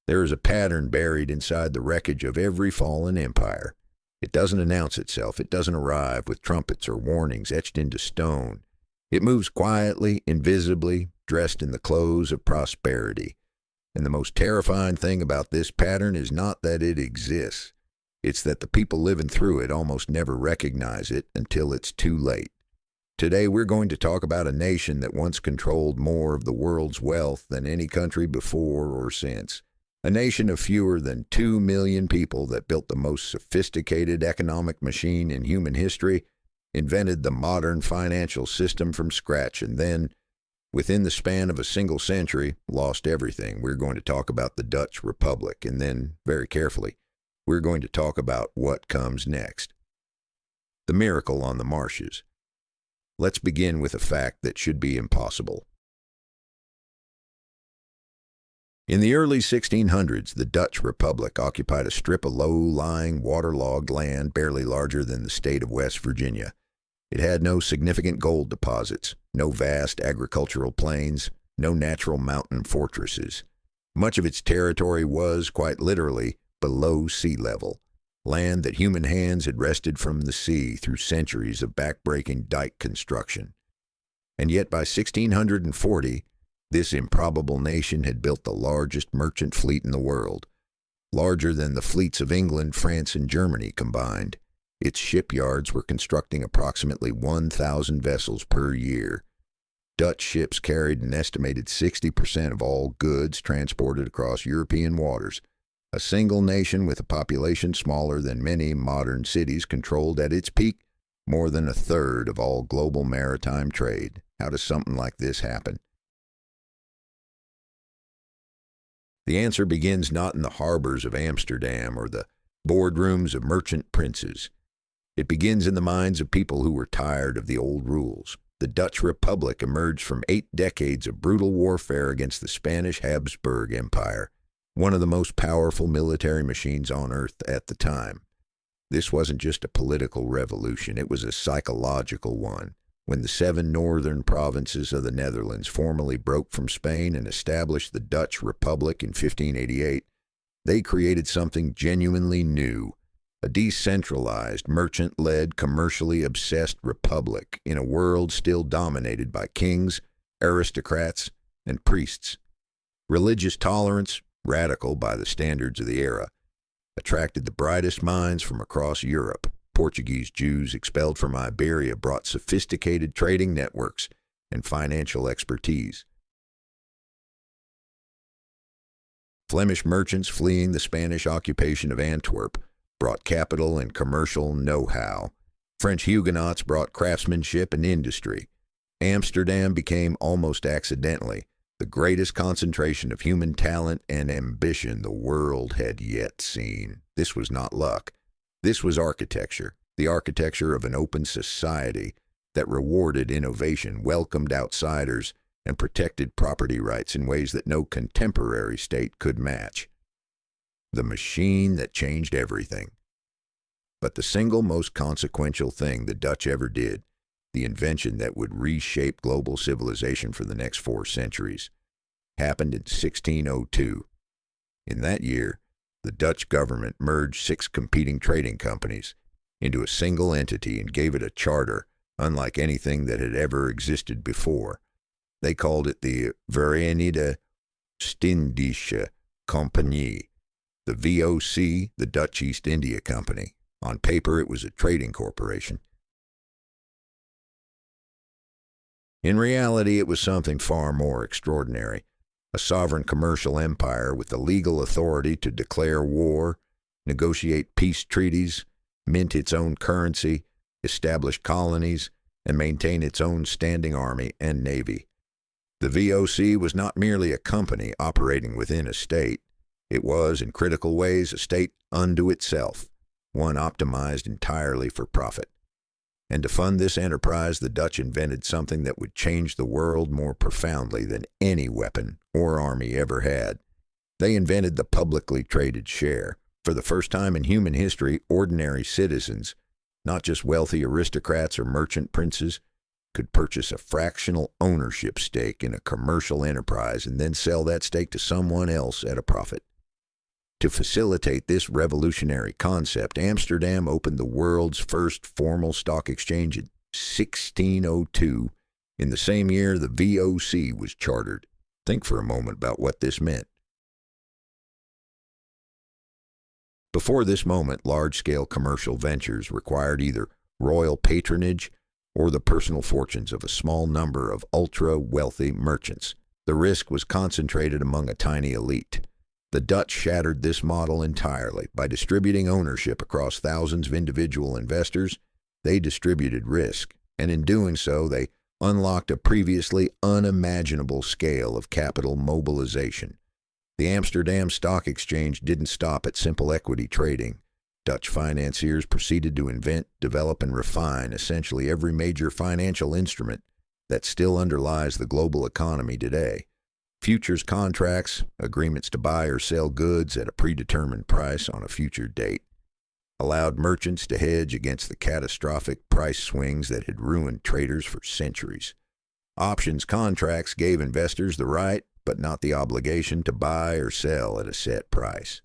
There is a pattern buried inside the wreckage of every fallen empire. It doesn't announce itself. It doesn't arrive with trumpets or warnings etched into stone. It moves quietly, invisibly, dressed in the clothes of prosperity. And the most terrifying thing about this pattern is not that it exists. It's that the people living through it almost never recognize it until it's too late. Today we're going to talk about a nation that once controlled more of the world's wealth than any country before or since. A nation of fewer than 2 million people that built the most sophisticated economic machine in human history, invented the modern financial system from scratch, and then, within the span of a single century, lost everything. We're going to talk about the Dutch Republic, and then, very carefully, we're going to talk about what comes next. The miracle on the marshes. Let's begin with a fact that should be impossible. In the early 1600s, the Dutch Republic occupied a strip of low-lying, waterlogged land barely larger than the state of West Virginia. It had no significant gold deposits, no vast agricultural plains, no natural mountain fortresses. Much of its territory was, quite literally, below sea level, land that human hands had wrested from the sea through centuries of back-breaking dike construction. And yet by 1640, this improbable nation had built the largest merchant fleet in the world, larger than the fleets of England, France, and Germany combined. Its shipyards were constructing approximately 1,000 vessels per year. Dutch ships carried an estimated 60% of all goods transported across European waters. A single nation with a population smaller than many modern cities controlled at its peak more than a third of all global maritime trade. How does something like this happen? The answer begins not in the harbors of Amsterdam or the boardrooms of merchant princes. It begins in the minds of people who were tired of the old rules. The Dutch Republic emerged from 8 decades of brutal warfare against the Spanish Habsburg Empire, one of the most powerful military machines on earth at the time. This wasn't just a political revolution, it was a psychological one. When the 7 northern provinces of the Netherlands formally broke from Spain and established the Dutch Republic in 1588, they created something genuinely new, a decentralized, merchant-led, commercially obsessed republic in a world still dominated by kings, aristocrats, and priests. Religious tolerance, radical by the standards of the era, attracted the brightest minds from across Europe. Portuguese Jews expelled from Iberia brought sophisticated trading networks and financial expertise. Flemish merchants fleeing the Spanish occupation of Antwerp brought capital and commercial know-how. French Huguenots brought craftsmanship and industry. Amsterdam became, almost accidentally, the greatest concentration of human talent and ambition the world had yet seen. This was not luck. This was architecture, the architecture of an open society that rewarded innovation, welcomed outsiders, and protected property rights in ways that no contemporary state could match. The machine that changed everything. But the single most consequential thing the Dutch ever did, the invention that would reshape global civilization for the next 4 centuries, happened in 1602. In that year, the Dutch government merged 6 competing trading companies into a single entity and gave it a charter unlike anything that had ever existed before. They called it the Verenigde Stindische Compagnie, the VOC, the Dutch East India Company. On paper, it was a trading corporation. In reality, it was something far more extraordinary. A sovereign commercial empire with the legal authority to declare war, negotiate peace treaties, mint its own currency, establish colonies, and maintain its own standing army and navy. The VOC was not merely a company operating within a state. It was, in critical ways, a state unto itself, one optimized entirely for profit. And to fund this enterprise, the Dutch invented something that would change the world more profoundly than any weapon or army ever had. They invented the publicly traded share. For the first time in human history, ordinary citizens, not just wealthy aristocrats or merchant princes, could purchase a fractional ownership stake in a commercial enterprise and then sell that stake to someone else at a profit. To facilitate this revolutionary concept, Amsterdam opened the world's first formal stock exchange in 1602. In the same year, the VOC was chartered. Think for a moment about what this meant. Before this moment, large-scale commercial ventures required either royal patronage or the personal fortunes of a small number of ultra-wealthy merchants. The risk was concentrated among a tiny elite. The Dutch shattered this model entirely. By distributing ownership across thousands of individual investors, they distributed risk, and in doing so, they unlocked a previously unimaginable scale of capital mobilization. The Amsterdam Stock Exchange didn't stop at simple equity trading. Dutch financiers proceeded to invent, develop, and refine essentially every major financial instrument that still underlies the global economy today. Futures contracts, agreements to buy or sell goods at a predetermined price on a future date, allowed merchants to hedge against the catastrophic price swings that had ruined traders for centuries. Options contracts gave investors the right, but not the obligation, to buy or sell at a set price.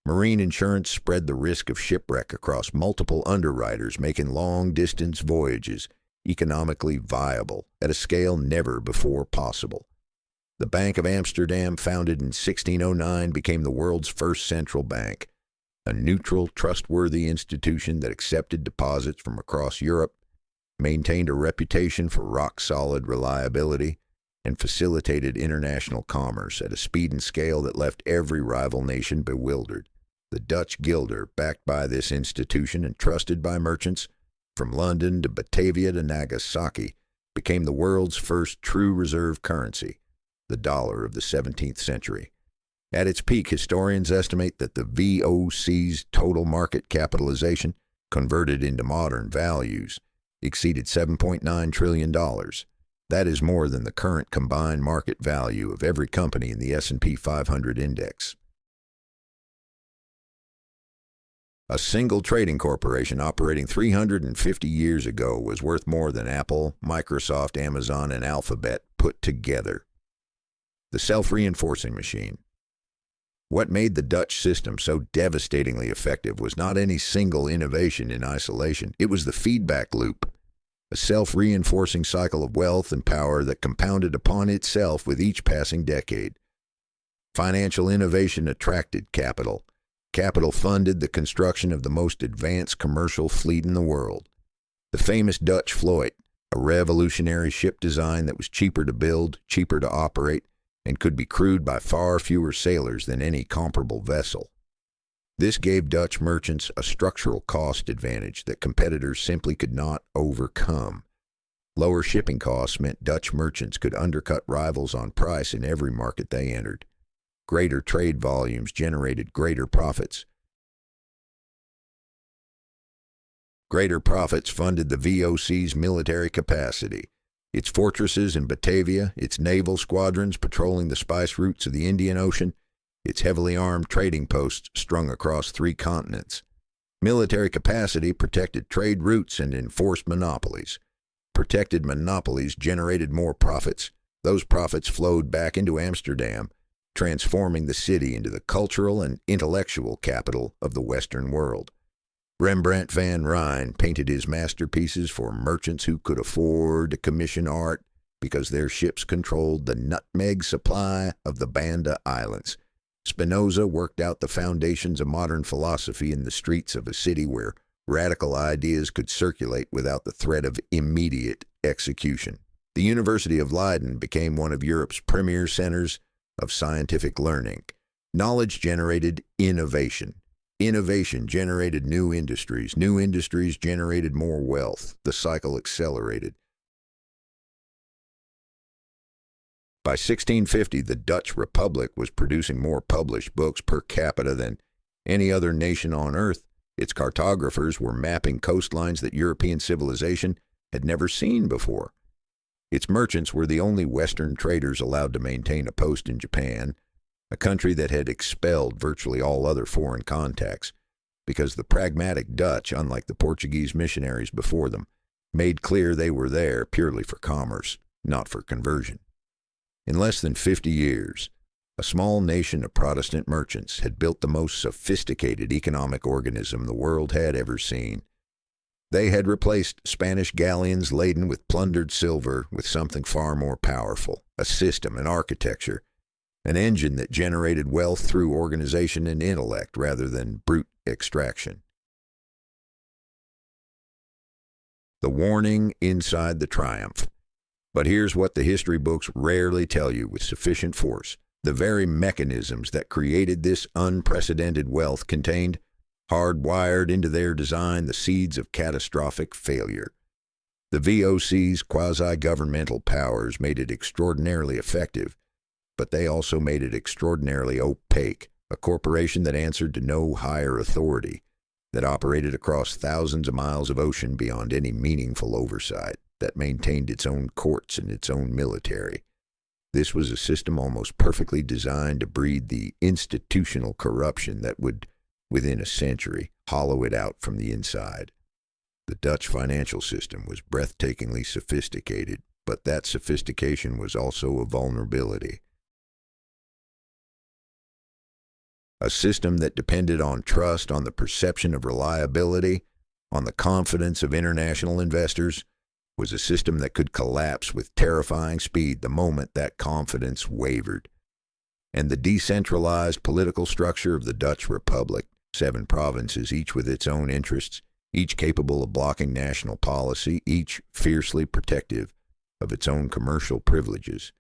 Marine insurance spread the risk of shipwreck across multiple underwriters, making long-distance voyages economically viable at a scale never before possible. The Bank of Amsterdam, founded in 1609, became the world's first central bank, a neutral, trustworthy institution that accepted deposits from across Europe, maintained a reputation for rock-solid reliability, and facilitated international commerce at a speed and scale that left every rival nation bewildered. The Dutch guilder, backed by this institution and trusted by merchants from London to Batavia to Nagasaki, became the world's first true reserve currency, the dollar of the 17th century. At its peak, historians estimate that the VOC's total market capitalization, converted into modern values, exceeded $7.9 trillion. That is more than the current combined market value of every company in the S&P 500 index. A single trading corporation operating 350 years ago was worth more than Apple, Microsoft, Amazon, and Alphabet put together. The self-reinforcing machine. What made the Dutch system so devastatingly effective was not any single innovation in isolation. It was the feedback loop, a self-reinforcing cycle of wealth and power that compounded upon itself with each passing decade. Financial innovation attracted capital. Capital funded the construction of the most advanced commercial fleet in the world. The famous Dutch Vloot, a revolutionary ship design that was cheaper to build, cheaper to operate, and could be crewed by far fewer sailors than any comparable vessel. This gave Dutch merchants a structural cost advantage that competitors simply could not overcome. Lower shipping costs meant Dutch merchants could undercut rivals on price in every market they entered. Greater trade volumes generated greater profits. Greater profits funded the VOC's military capacity. Its fortresses in Batavia, its naval squadrons patrolling the spice routes of the Indian Ocean, its heavily armed trading posts strung across 3 continents. Military capacity protected trade routes and enforced monopolies. Protected monopolies generated more profits. Those profits flowed back into Amsterdam, transforming the city into the cultural and intellectual capital of the Western world. Rembrandt van Rijn painted his masterpieces for merchants who could afford to commission art because their ships controlled the nutmeg supply of the Banda Islands. Spinoza worked out the foundations of modern philosophy in the streets of a city where radical ideas could circulate without the threat of immediate execution. The University of Leiden became one of Europe's premier centers of scientific learning. Knowledge generated innovation. Innovation generated new industries. New industries generated more wealth. The cycle accelerated. By 1650, the Dutch Republic was producing more published books per capita than any other nation on earth. Its cartographers were mapping coastlines that European civilization had never seen before. Its merchants were the only Western traders allowed to maintain a post in Japan, a country that had expelled virtually all other foreign contacts, because the pragmatic Dutch, unlike the Portuguese missionaries before them, made clear they were there purely for commerce, not for conversion. In less than 50 years, A small nation of Protestant merchants had built the most sophisticated economic organism the world had ever seen. They had replaced Spanish galleons laden with plundered silver with something far more powerful, a system, an architecture, an engine that generated wealth through organization and intellect rather than brute extraction. The warning inside the triumph. But here's what the history books rarely tell you with sufficient force. The very mechanisms that created this unprecedented wealth contained, hardwired into their design, the seeds of catastrophic failure. The VOC's quasi-governmental powers made it extraordinarily effective, but they also made it extraordinarily opaque, a corporation that answered to no higher authority, that operated across thousands of miles of ocean beyond any meaningful oversight, that maintained its own courts and its own military. This was a system almost perfectly designed to breed the institutional corruption that would, within a century, hollow it out from the inside. The Dutch financial system was breathtakingly sophisticated, but that sophistication was also a vulnerability. A system that depended on trust, on the perception of reliability, on the confidence of international investors, was a system that could collapse with terrifying speed the moment that confidence wavered. And the decentralized political structure of the Dutch Republic, 7 provinces, each with its own interests, each capable of blocking national policy, each fiercely protective of its own commercial privileges,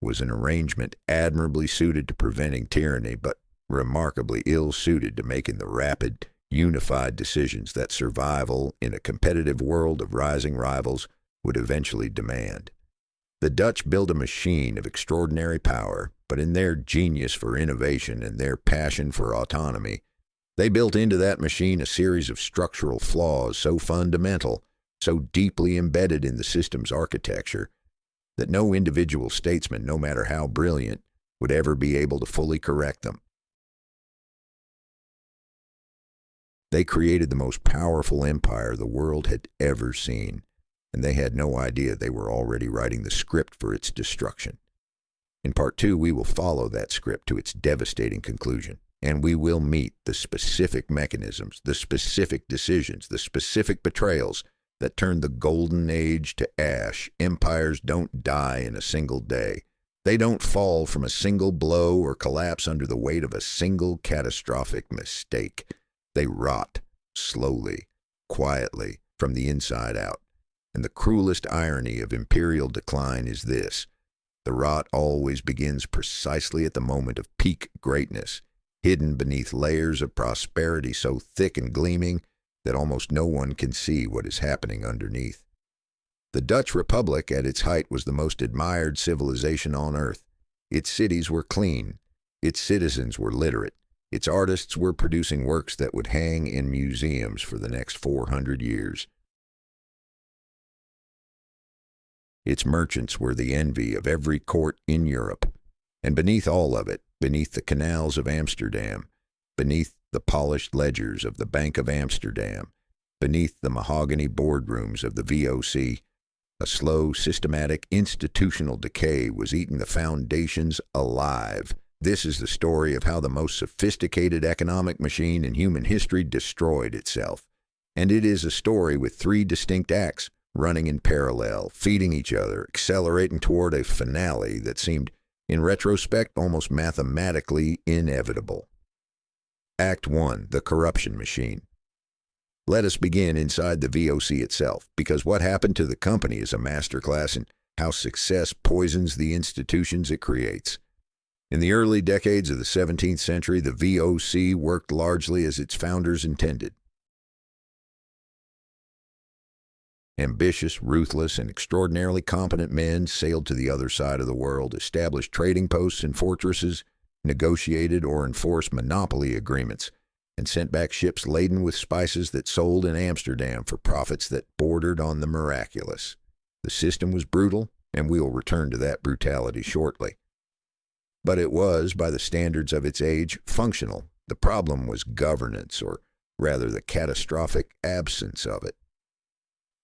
was an arrangement admirably suited to preventing tyranny, but remarkably ill-suited to making the rapid, unified decisions that survival in a competitive world of rising rivals would eventually demand. The Dutch built a machine of extraordinary power, but in their genius for innovation and their passion for autonomy, they built into that machine a series of structural flaws so fundamental, so deeply embedded in the system's architecture, that no individual statesman, no matter how brilliant, would ever be able to fully correct them. They created the most powerful empire the world had ever seen, and they had no idea they were already writing the script for its destruction. In Part 2, we will follow that script to its devastating conclusion, and we will meet the specific mechanisms, the specific decisions, the specific betrayals that turned the golden age to ash. Empires don't die in a single day. They don't fall from a single blow or collapse under the weight of a single catastrophic mistake. They rot, slowly, quietly, from the inside out. And the cruelest irony of imperial decline is this: the rot always begins precisely at the moment of peak greatness, hidden beneath layers of prosperity so thick and gleaming that almost no one can see what is happening underneath. The Dutch Republic at its height was the most admired civilization on earth. Its cities were clean. Its citizens were literate. Its artists were producing works that would hang in museums for the next 400 years. Its merchants were the envy of every court in Europe. And beneath all of it, beneath the canals of Amsterdam, beneath the polished ledgers of the Bank of Amsterdam, beneath the mahogany boardrooms of the VOC, a slow, systematic, institutional decay was eating the foundations alive. This is the story of how the most sophisticated economic machine in human history destroyed itself. And it is a story with 3 distinct acts running in parallel, feeding each other, accelerating toward a finale that seemed, in retrospect, almost mathematically inevitable. Act 1, the corruption machine. Let us begin inside the VOC itself, because what happened to the company is a masterclass in how success poisons the institutions it creates. In the early decades of the 17th century, the VOC worked largely as its founders intended. Ambitious, ruthless, and extraordinarily competent men sailed to the other side of the world, established trading posts and fortresses, negotiated or enforced monopoly agreements, and sent back ships laden with spices that sold in Amsterdam for profits that bordered on the miraculous. The system was brutal, and we will return to that brutality shortly. But it was, by the standards of its age, functional. The problem was governance, or rather the catastrophic absence of it.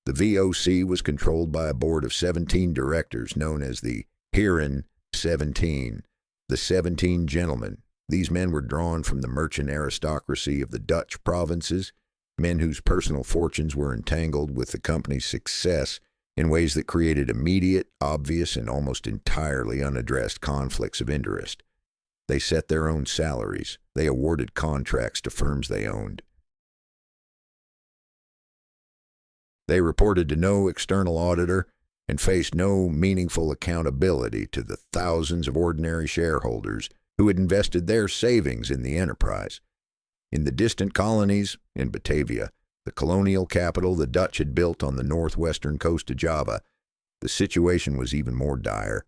The VOC was controlled by a board of 17 directors known as the Heren 17. The 17 Gentlemen. These men were drawn from the merchant aristocracy of the Dutch provinces, men whose personal fortunes were entangled with the company's success in ways that created immediate, obvious, and almost entirely unaddressed conflicts of interest. They set their own salaries. They awarded contracts to firms they owned. They reported to no external auditor and faced no meaningful accountability to the thousands of ordinary shareholders who had invested their savings in the enterprise. In the distant colonies, in Batavia, the colonial capital the Dutch had built on the northwestern coast of Java, the situation was even more dire.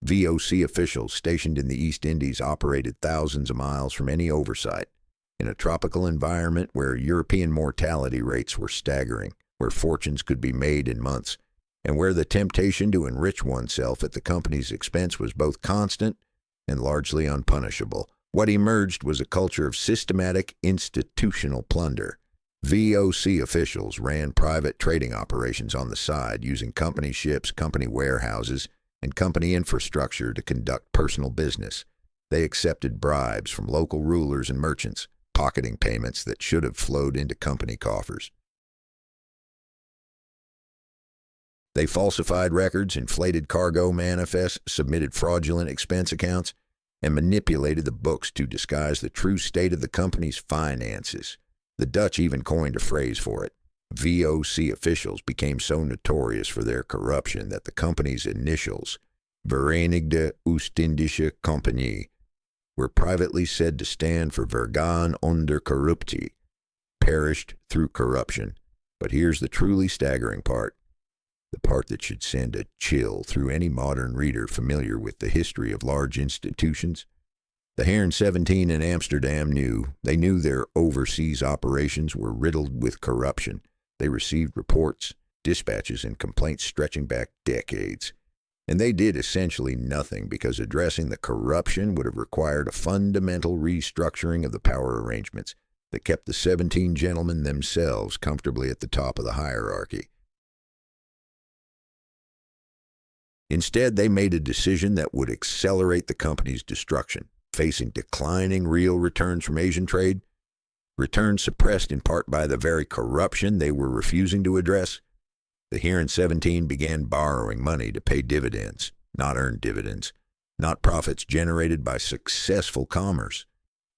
VOC officials stationed in the East Indies operated thousands of miles from any oversight, in a tropical environment where European mortality rates were staggering, where fortunes could be made in months, and where the temptation to enrich oneself at the company's expense was both constant and largely unpunishable. What emerged was a culture of systematic institutional plunder. VOC officials ran private trading operations on the side, using company ships, company warehouses, and company infrastructure to conduct personal business. They accepted bribes from local rulers and merchants, pocketing payments that should have flowed into company coffers. They falsified records, inflated cargo manifests, submitted fraudulent expense accounts, and manipulated the books to disguise the true state of the company's finances. The Dutch even coined a phrase for it. VOC officials became so notorious for their corruption that the company's initials, Verenigde Oostindische Compagnie, were privately said to stand for Vergaan onder corruptie, perished through corruption. But here's the truly staggering part, the part that should send a chill through any modern reader familiar with the history of large institutions. The Heeren 17 in Amsterdam knew their overseas operations were riddled with corruption. They received reports, dispatches, and complaints stretching back decades. And they did essentially nothing because addressing the corruption would have required a fundamental restructuring of the power arrangements that kept the 17 gentlemen themselves comfortably at the top of the hierarchy. Instead, they made a decision that would accelerate the company's destruction, facing declining real returns from Asian trade, returns suppressed in part by the very corruption they were refusing to address. The Heeren 17 began borrowing money to pay dividends, not earned dividends, not profits generated by successful commerce.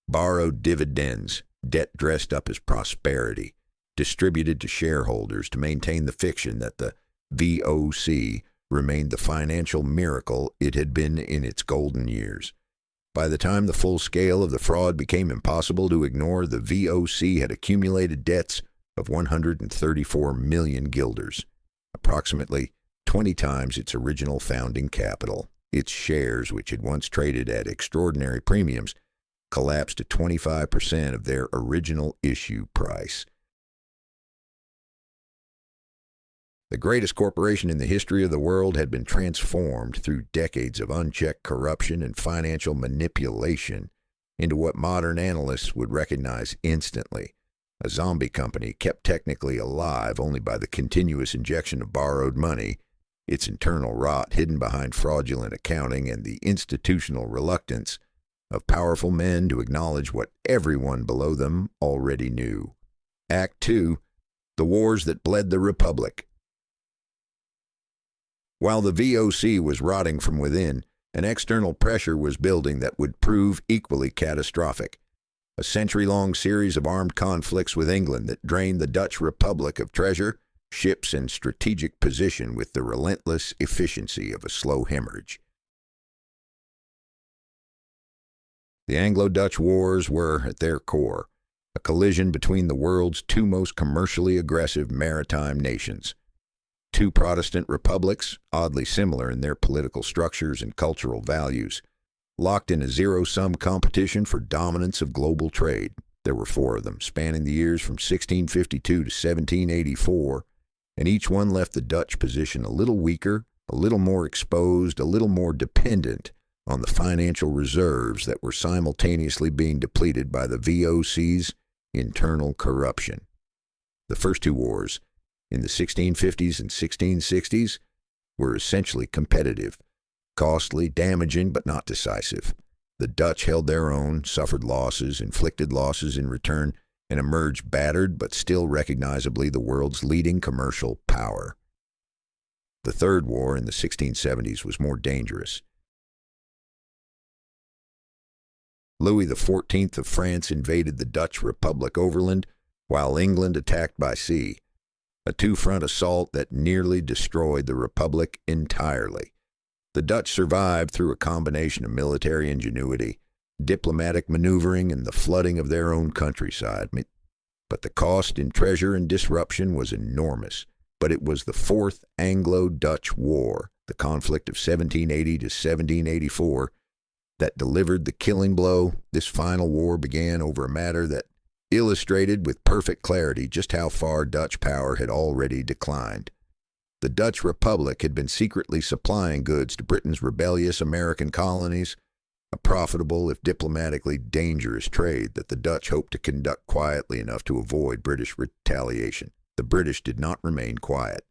Borrowed dividends, debt dressed up as prosperity, distributed to shareholders to maintain the fiction that the VOC remained the financial miracle it had been in its golden years. By the time the full scale of the fraud became impossible to ignore, the VOC had accumulated debts of 134 million guilders, approximately 20 times its original founding capital. Its shares, which had once traded at extraordinary premiums, collapsed to 25% of their original issue price. The greatest corporation in the history of the world had been transformed through decades of unchecked corruption and financial manipulation into what modern analysts would recognize instantly: a zombie company kept technically alive only by the continuous injection of borrowed money, its internal rot hidden behind fraudulent accounting, and the institutional reluctance of powerful men to acknowledge what everyone below them already knew. Act 2. The Wars That Bled the Republic. While the VOC was rotting from within, an external pressure was building that would prove equally catastrophic. A century-long series of armed conflicts with England that drained the Dutch Republic of treasure, ships, and strategic position with the relentless efficiency of a slow hemorrhage. The Anglo-Dutch Wars were, at their core, a collision between the world's two most commercially aggressive maritime nations. Two Protestant republics, oddly similar in their political structures and cultural values, locked in a zero-sum competition for dominance of global trade. There were 4 of them, spanning the years from 1652 to 1784, and each one left the Dutch position a little weaker, a little more exposed, a little more dependent on the financial reserves that were simultaneously being depleted by the VOC's internal corruption. The first 2 wars, in the 1650s and 1660s, were essentially competitive, costly, damaging, but not decisive. The Dutch held their own, suffered losses, inflicted losses in return, and emerged battered but still recognizably the world's leading commercial power. The Third War in the 1670s was more dangerous. Louis XIV of France invaded the Dutch Republic overland, while England attacked by sea, a two-front assault that nearly destroyed the Republic entirely. The Dutch survived through a combination of military ingenuity, diplomatic maneuvering, and the flooding of their own countryside. But the cost in treasure and disruption was enormous. But it was the Fourth Anglo-Dutch War, the conflict of 1780 to 1784, that delivered the killing blow. This final war began over a matter that illustrated with perfect clarity just how far Dutch power had already declined. The Dutch Republic had been secretly supplying goods to Britain's rebellious American colonies, a profitable, if diplomatically dangerous trade that the Dutch hoped to conduct quietly enough to avoid British retaliation. The British did not remain quiet.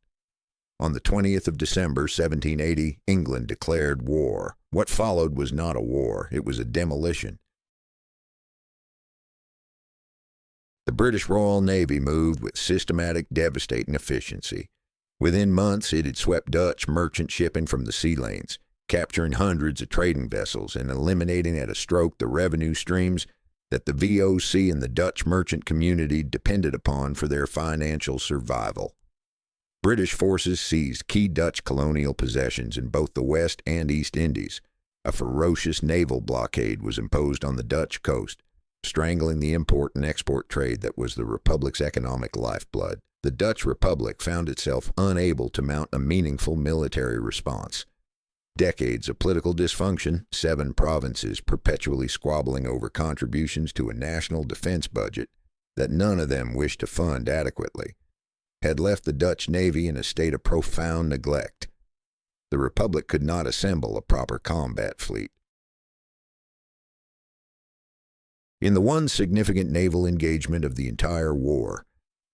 On the 20th of December, 1780, England declared war. What followed was not a war, it was a demolition. The British Royal Navy moved with systematic, devastating efficiency. Within months, it had swept Dutch merchant shipping from the sea lanes, capturing hundreds of trading vessels and eliminating at a stroke the revenue streams that the VOC and the Dutch merchant community depended upon for their financial survival. British forces seized key Dutch colonial possessions in both the West and East Indies. A ferocious naval blockade was imposed on the Dutch coast, strangling the import and export trade that was the Republic's economic lifeblood. The Dutch Republic found itself unable to mount a meaningful military response. Decades of political dysfunction, 7 provinces perpetually squabbling over contributions to a national defense budget that none of them wished to fund adequately, had left the Dutch Navy in a state of profound neglect. The Republic could not assemble a proper combat fleet. In the one significant naval engagement of the entire war,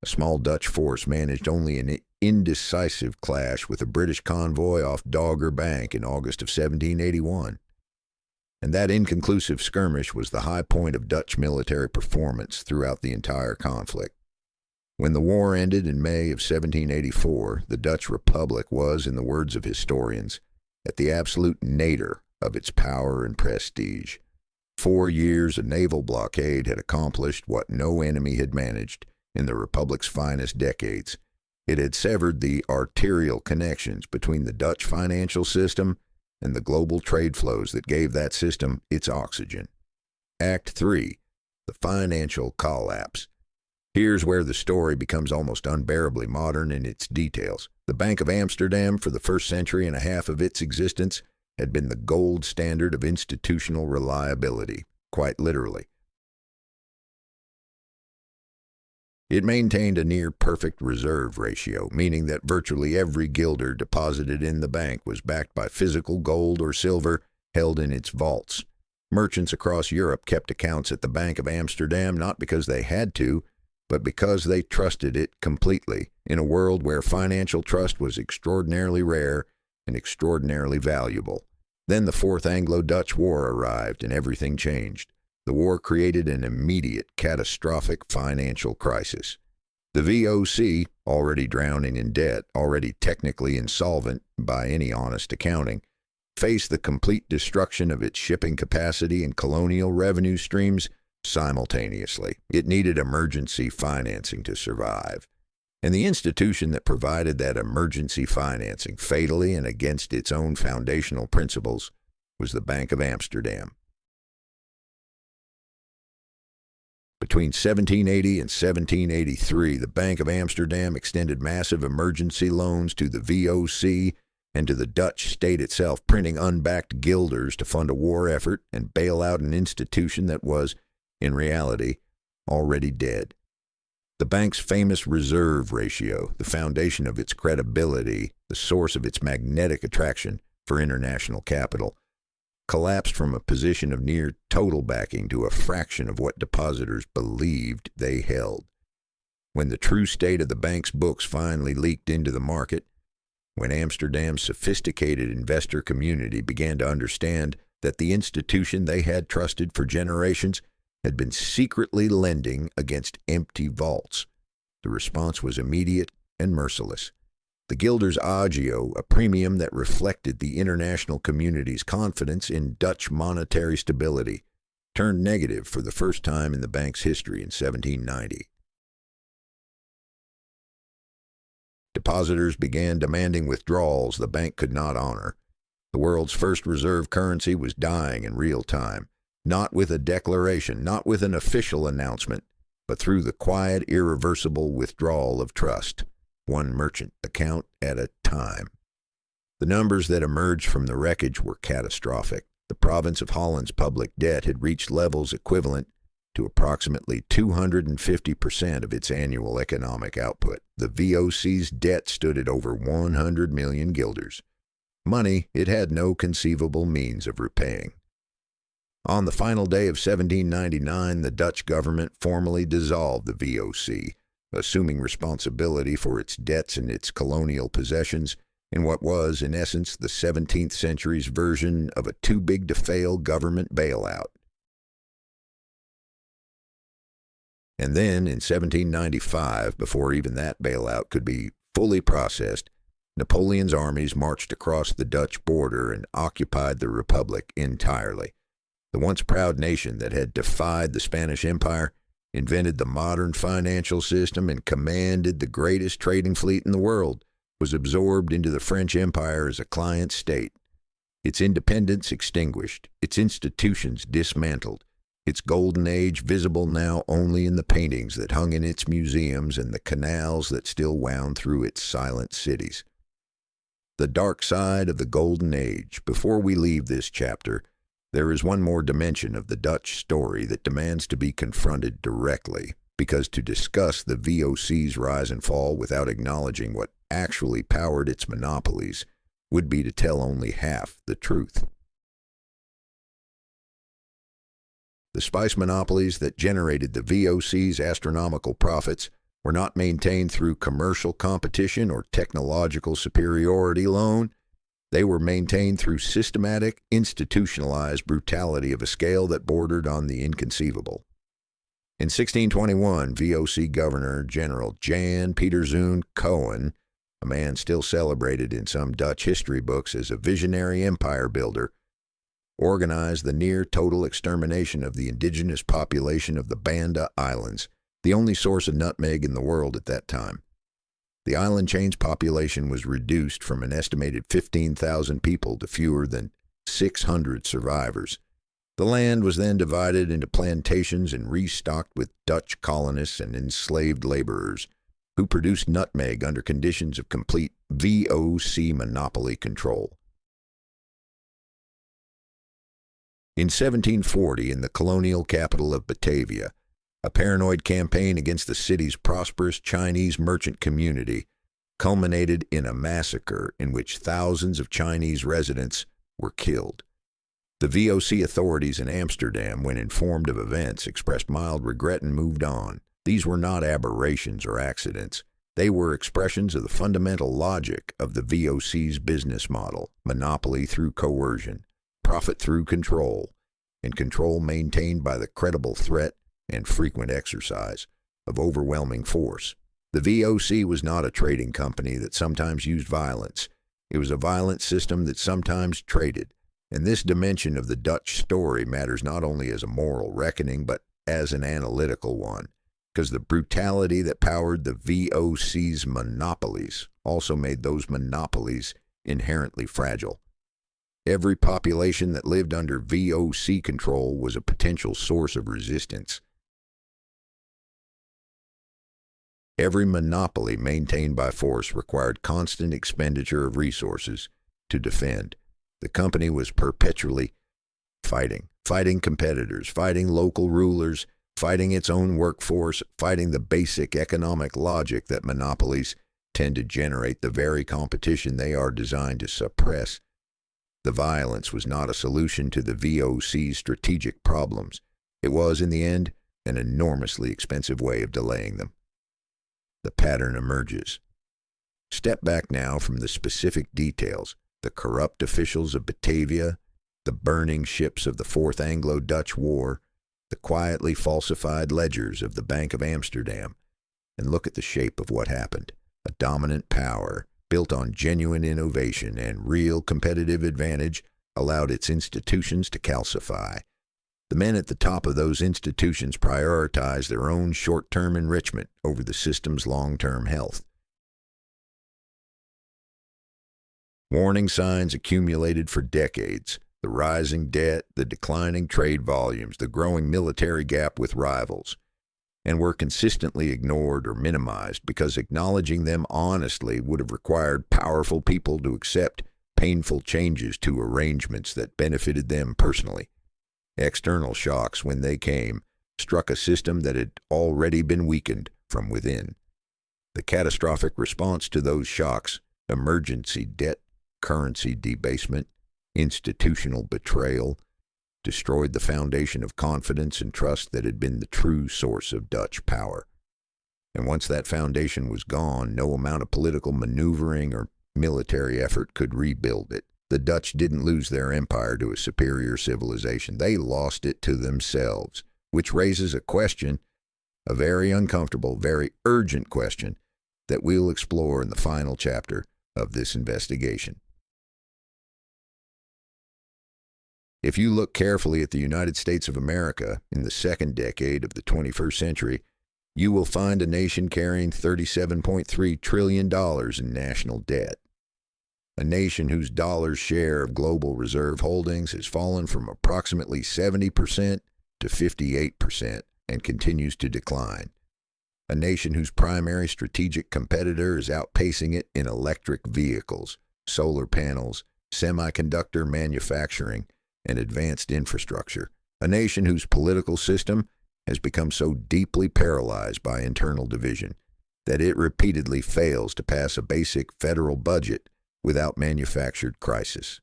a small Dutch force managed only an indecisive clash with a British convoy off Dogger Bank in August of 1781. And that inconclusive skirmish was the high point of Dutch military performance throughout the entire conflict. When the war ended in May of 1784, the Dutch Republic was, in the words of historians, at the absolute nadir of its power and prestige. 4 years of naval blockade had accomplished what no enemy had managed in the Republic's finest decades. It had severed the arterial connections between the Dutch financial system and the global trade flows that gave that system its oxygen. Act 3, the financial collapse. Here's where the story becomes almost unbearably modern in its details. The Bank of Amsterdam, for the first century and a half of its existence, had been the gold standard of institutional reliability, quite literally. It maintained a near-perfect reserve ratio, meaning that virtually every guilder deposited in the bank was backed by physical gold or silver held in its vaults. Merchants across Europe kept accounts at the Bank of Amsterdam not because they had to, but because they trusted it completely, in a world where financial trust was extraordinarily rare and extraordinarily valuable. Then the Fourth Anglo-Dutch War arrived and everything changed. The war created an immediate, catastrophic financial crisis. The VOC, already drowning in debt, already technically insolvent by any honest accounting, faced the complete destruction of its shipping capacity and colonial revenue streams simultaneously. It needed emergency financing to survive. And the institution that provided that emergency financing, fatally and against its own foundational principles, was the Bank of Amsterdam. Between 1780 and 1783, the Bank of Amsterdam extended massive emergency loans to the VOC and to the Dutch state itself, printing unbacked guilders to fund a war effort and bail out an institution that was, in reality, already dead. The bank's famous reserve ratio, the foundation of its credibility, the source of its magnetic attraction for international capital, collapsed from a position of near total backing to a fraction of what depositors believed they held. When the true state of the bank's books finally leaked into the market, when Amsterdam's sophisticated investor community began to understand that the institution they had trusted for generations had been secretly lending against empty vaults. The response was immediate and merciless. The Guilders agio, a premium that reflected the international community's confidence in Dutch monetary stability, turned negative for the first time in the bank's history in 1790. Depositors began demanding withdrawals the bank could not honor. The world's first reserve currency was dying in real time, not with a declaration, not with an official announcement, but through the quiet, irreversible withdrawal of trust, one merchant account at a time. The numbers that emerged from the wreckage were catastrophic. The province of Holland's public debt had reached levels equivalent to approximately 250% of its annual economic output. The VOC's debt stood at over 100 million guilders, money it had no conceivable means of repaying. On the final day of 1799, the Dutch government formally dissolved the VOC, assuming responsibility for its debts and its colonial possessions in what was, in essence, the 17th century's version of a too-big-to-fail government bailout. And then, in 1795, before even that bailout could be fully processed, Napoleon's armies marched across the Dutch border and occupied the Republic entirely. The once proud nation that had defied the Spanish Empire, invented the modern financial system, and commanded the greatest trading fleet in the world, was absorbed into the French Empire as a client state. Its independence extinguished, its institutions dismantled, its golden age visible now only in the paintings that hung in its museums and the canals that still wound through its silent cities. The dark side of the golden age. Before we leave this chapter, there is one more dimension of the Dutch story that demands to be confronted directly, because to discuss the VOC's rise and fall without acknowledging what actually powered its monopolies would be to tell only half the truth. The spice monopolies that generated the VOC's astronomical profits were not maintained through commercial competition or technological superiority alone. They were maintained through systematic, institutionalized brutality of a scale that bordered on the inconceivable. In 1621, VOC Governor General Jan Pieterszoon Cohen, a man still celebrated in some Dutch history books as a visionary empire builder, organized the near-total extermination of the indigenous population of the Banda Islands, the only source of nutmeg in the world at that time. The island chain's population was reduced from an estimated 15,000 people to fewer than 600 survivors. The land was then divided into plantations and restocked with Dutch colonists and enslaved laborers, who produced nutmeg under conditions of complete VOC monopoly control. In 1740, in the colonial capital of Batavia, a paranoid campaign against the city's prosperous Chinese merchant community culminated in a massacre in which thousands of Chinese residents were killed. The VOC authorities in Amsterdam, when informed of events, expressed mild regret and moved on. These were not aberrations or accidents. They were expressions of the fundamental logic of the VOC's business model: monopoly through coercion, profit through control, and control maintained by the credible threat and frequent exercise of overwhelming force. The VOC was not a trading company that sometimes used violence. It was a violent system that sometimes traded. And this dimension of the Dutch story matters not only as a moral reckoning, but as an analytical one, because the brutality that powered the VOC's monopolies also made those monopolies inherently fragile. Every population that lived under VOC control was a potential source of resistance. Every monopoly maintained by force required constant expenditure of resources to defend. The company was perpetually fighting competitors, fighting local rulers, fighting its own workforce, fighting the basic economic logic that monopolies tend to generate the very competition they are designed to suppress. The violence was not a solution to the VOC's strategic problems. It was, in the end, an enormously expensive way of delaying them. The pattern emerges. Step back now from the specific details. The corrupt officials of Batavia, the burning ships of the Fourth Anglo-Dutch War, the quietly falsified ledgers of the Bank of Amsterdam, and look at the shape of what happened. A dominant power, built on genuine innovation and real competitive advantage, allowed its institutions to calcify. The men at the top of those institutions prioritized their own short-term enrichment over the system's long-term health. Warning signs accumulated for decades: the rising debt, the declining trade volumes, the growing military gap with rivals, and were consistently ignored or minimized because acknowledging them honestly would have required powerful people to accept painful changes to arrangements that benefited them personally. External shocks, when they came, struck a system that had already been weakened from within. The catastrophic response to those shocks, emergency debt, currency debasement, institutional betrayal, destroyed the foundation of confidence and trust that had been the true source of Dutch power. And once that foundation was gone, no amount of political maneuvering or military effort could rebuild it. The Dutch didn't lose their empire to a superior civilization. They lost it to themselves, which raises a question, a very uncomfortable, very urgent question, that we'll explore in the final chapter of this investigation. If you look carefully at the United States of America in the second decade of the 21st century, you will find a nation carrying $37.3 trillion in national debt. A nation whose dollar's share of global reserve holdings has fallen from approximately 70% to 58% and continues to decline. A nation whose primary strategic competitor is outpacing it in electric vehicles, solar panels, semiconductor manufacturing, and advanced infrastructure. A nation whose political system has become so deeply paralyzed by internal division that it repeatedly fails to pass a basic federal budget without manufactured crisis.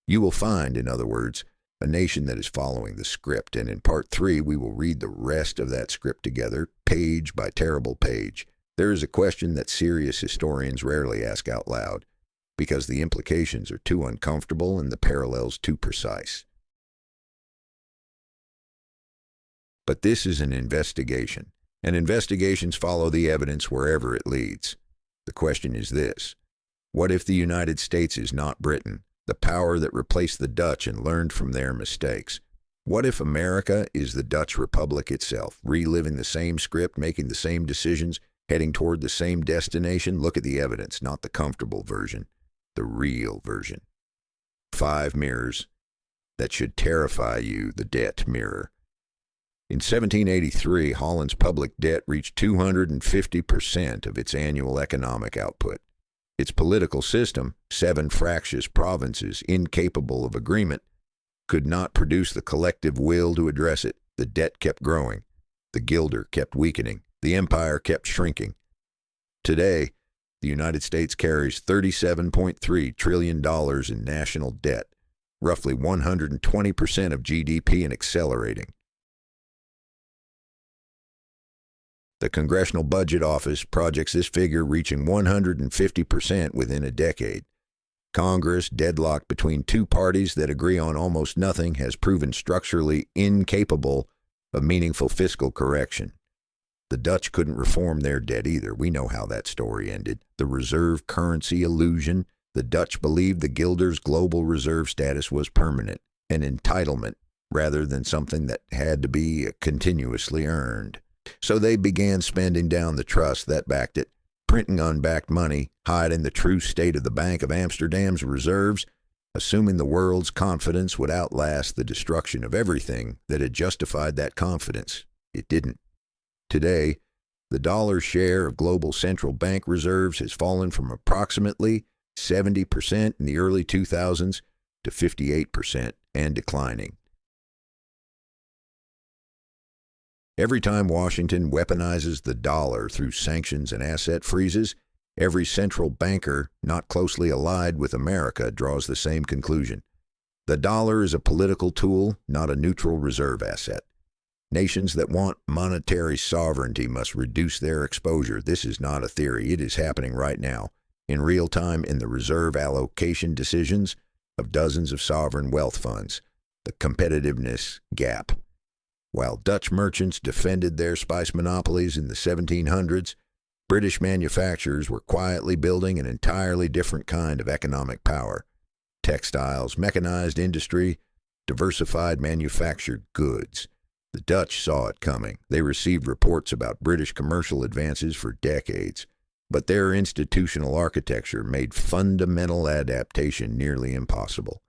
You will find, in other words, a nation that is following the script, and in part 3 we will read the rest of that script together, page by terrible page. There is a question that serious historians rarely ask out loud, because the implications are too uncomfortable and the parallels too precise. But this is an investigation, and investigations follow the evidence wherever it leads. The question is this: what if the United States is not Britain, the power that replaced the Dutch and learned from their mistakes? What if America is the Dutch Republic itself, reliving the same script, making the same decisions, heading toward the same destination? Look at the evidence, not the comfortable version, the real version. 5 mirrors that should terrify you, the debt mirror. In 1783, Holland's public debt reached 250% of its annual economic output. Its political system, 7 fractious provinces incapable of agreement, could not produce the collective will to address it. The debt kept growing. The guilder kept weakening. The empire kept shrinking. Today, the United States carries $37.3 trillion in national debt, roughly 120% of GDP and accelerating. The Congressional Budget Office projects this figure reaching 150% within a decade. Congress, deadlocked between two parties that agree on almost nothing, has proven structurally incapable of meaningful fiscal correction. The Dutch couldn't reform their debt either. We know how that story ended. The reserve currency illusion. The Dutch believed the guilder's global reserve status was permanent, an entitlement, rather than something that had to be continuously earned. So they began spending down the trust that backed it, printing unbacked money, hiding the true state of the Bank of Amsterdam's reserves, assuming the world's confidence would outlast the destruction of everything that had justified that confidence. It didn't. Today, the dollar's share of global central bank reserves has fallen from approximately 70% in the early 2000s to 58% and declining. Every time Washington weaponizes the dollar through sanctions and asset freezes, every central banker not closely allied with America draws the same conclusion. The dollar is a political tool, not a neutral reserve asset. Nations that want monetary sovereignty must reduce their exposure. This is not a theory. It is happening right now, in real time, in the reserve allocation decisions of dozens of sovereign wealth funds. the competitiveness gap. While Dutch merchants defended their spice monopolies in the 1700s, British manufacturers were quietly building an entirely different kind of economic power. Textiles, mechanized industry, diversified manufactured goods. The Dutch saw it coming. They received reports about British commercial advances for decades, but their institutional architecture made fundamental adaptation nearly impossible.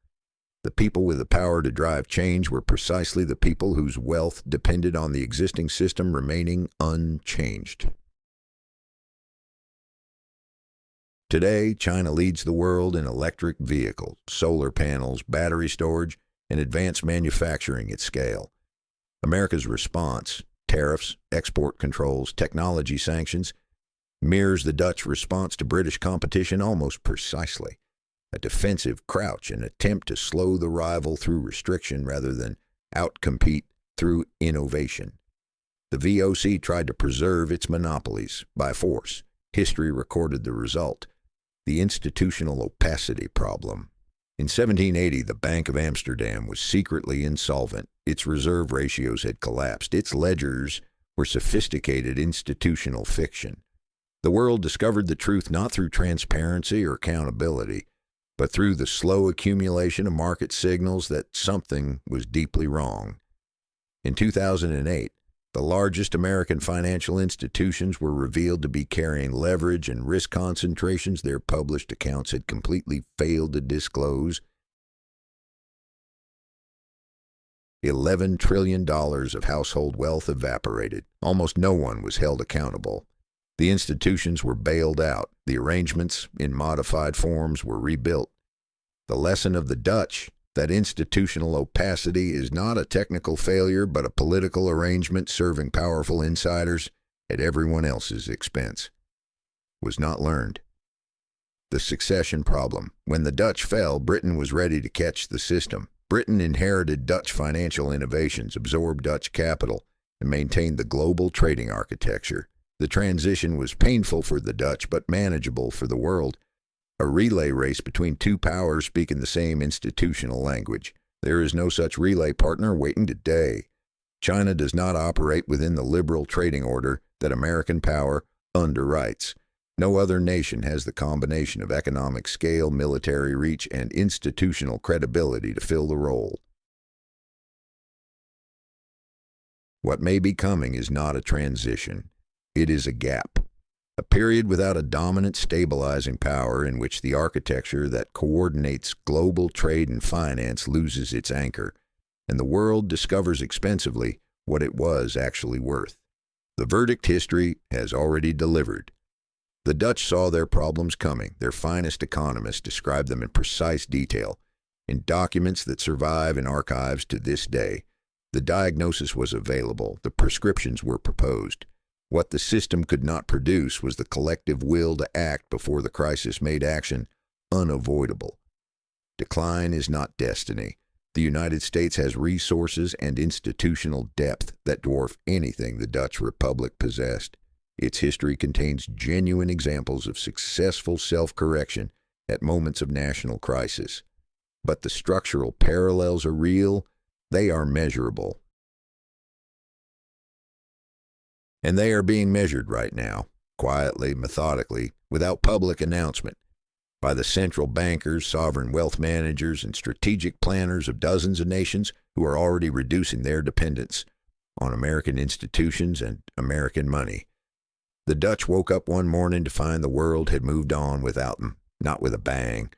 The people with the power to drive change were precisely the people whose wealth depended on the existing system remaining unchanged. Today, China leads the world in electric vehicles, solar panels, battery storage, and advanced manufacturing at scale. America's response, tariffs, export controls, technology sanctions, mirrors the Dutch response to British competition almost precisely. A defensive crouch, an attempt to slow the rival through restriction rather than outcompete through innovation. The VOC tried to preserve its monopolies by force. History recorded the result. The institutional opacity problem. In 1780, the Bank of Amsterdam was secretly insolvent. Its reserve ratios had collapsed. Its ledgers were sophisticated institutional fiction. The world discovered the truth not through transparency or accountability, but through the slow accumulation of market signals that something was deeply wrong. In 2008, the largest American financial institutions were revealed to be carrying leverage and risk concentrations their published accounts had completely failed to disclose. $11 trillion of household wealth evaporated. Almost no one was held accountable. The institutions were bailed out. The arrangements, in modified forms, were rebuilt. The lesson of the Dutch, that institutional opacity is not a technical failure but a political arrangement serving powerful insiders at everyone else's expense, was not learned. The succession problem. When the Dutch fell, Britain was ready to catch the system. Britain inherited Dutch financial innovations, absorbed Dutch capital, and maintained the global trading architecture. The transition was painful for the Dutch but manageable for the world. A relay race between two powers speaking the same institutional language. There is no such relay partner waiting today. China does not operate within the liberal trading order that American power underwrites. No other nation has the combination of economic scale, military reach, and institutional credibility to fill the role. What may be coming is not a transition. It is a gap. A period without a dominant stabilizing power in which the architecture that coordinates global trade and finance loses its anchor, and the world discovers expensively what it was actually worth. The verdict history has already delivered. The Dutch saw their problems coming. Their finest economists described them in precise detail, in documents that survive in archives to this day. The diagnosis was available. The prescriptions were proposed. What the system could not produce was the collective will to act before the crisis made action unavoidable. Decline is not destiny. The United States has resources and institutional depth that dwarf anything the Dutch Republic possessed. Its history contains genuine examples of successful self-correction at moments of national crisis. But the structural parallels are real. They are measurable. And they are being measured right now, quietly, methodically, without public announcement, by the central bankers, sovereign wealth managers, and strategic planners of dozens of nations who are already reducing their dependence on American institutions and American money. The Dutch woke up one morning to find the world had moved on without them, not with a bang,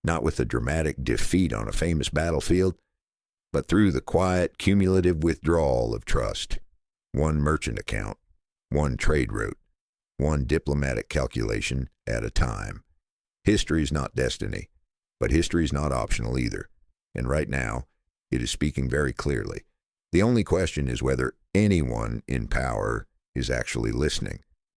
not with a dramatic defeat on a famous battlefield, but through the quiet, cumulative withdrawal of trust. One merchant account, one trade route, one diplomatic calculation at a time. History is not destiny, but history is not optional either. And right now, it is speaking very clearly. The only question is whether anyone in power is actually listening.